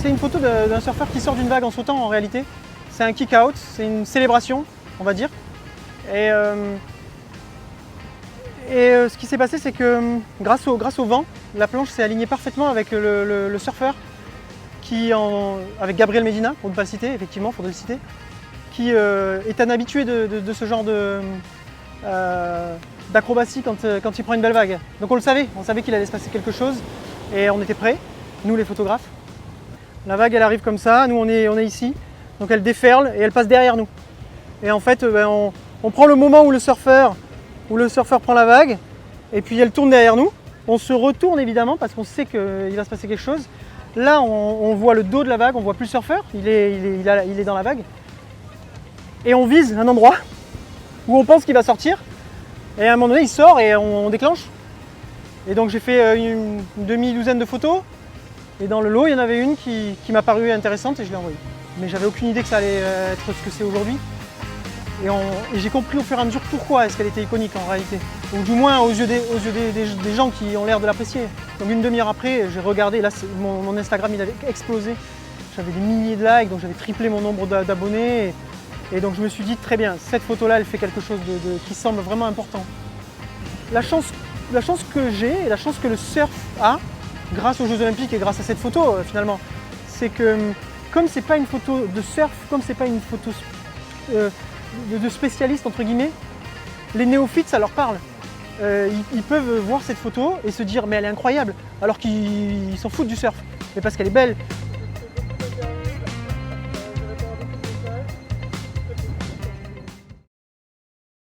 une photo d'un surfeur qui sort d'une vague en sautant en réalité. C'est un kick-out, c'est une célébration, on va dire. Et ce qui s'est passé, c'est que grâce au vent, la planche s'est alignée parfaitement avec le surfeur, avec Gabriel Medina, pour ne pas le citer, effectivement, il faudrait le citer, qui est un habitué de ce genre d'acrobatie quand il prend une belle vague. Donc on savait qu'il allait se passer quelque chose et on était prêts, nous les photographes. La vague elle arrive comme ça, nous on est ici, donc elle déferle et elle passe derrière nous. Et en fait on prend le moment où le surfeur prend la vague et puis elle tourne derrière nous. On se retourne évidemment parce qu'on sait qu'il va se passer quelque chose. Là on voit le dos de la vague, on voit plus le surfeur, il est dans la vague. Et on vise un endroit où on pense qu'il va sortir. Et à un moment donné, il sort et on déclenche. Et donc j'ai fait une demi-douzaine de photos. Et dans le lot, il y en avait une qui m'a paru intéressante et je l'ai envoyée. Mais j'avais aucune idée que ça allait être ce que c'est aujourd'hui. Et j'ai compris au fur et à mesure pourquoi est-ce qu'elle était iconique en réalité. Ou du moins aux yeux des gens qui ont l'air de l'apprécier. Donc une demi-heure après, j'ai regardé, là mon Instagram il avait explosé. J'avais des milliers de likes, donc j'avais triplé mon nombre d'abonnés. Et donc je me suis dit, très bien, cette photo-là, elle fait quelque chose qui semble vraiment important. La chance que j'ai, et la chance que le surf a, grâce aux Jeux Olympiques et grâce à cette photo finalement, c'est que comme c'est pas une photo de surf, comme c'est pas une photo de spécialiste entre guillemets, les néophytes ça leur parle. Ils peuvent voir cette photo et se dire mais elle est incroyable, alors qu'ils s'en foutent du surf. Mais parce qu'elle est belle,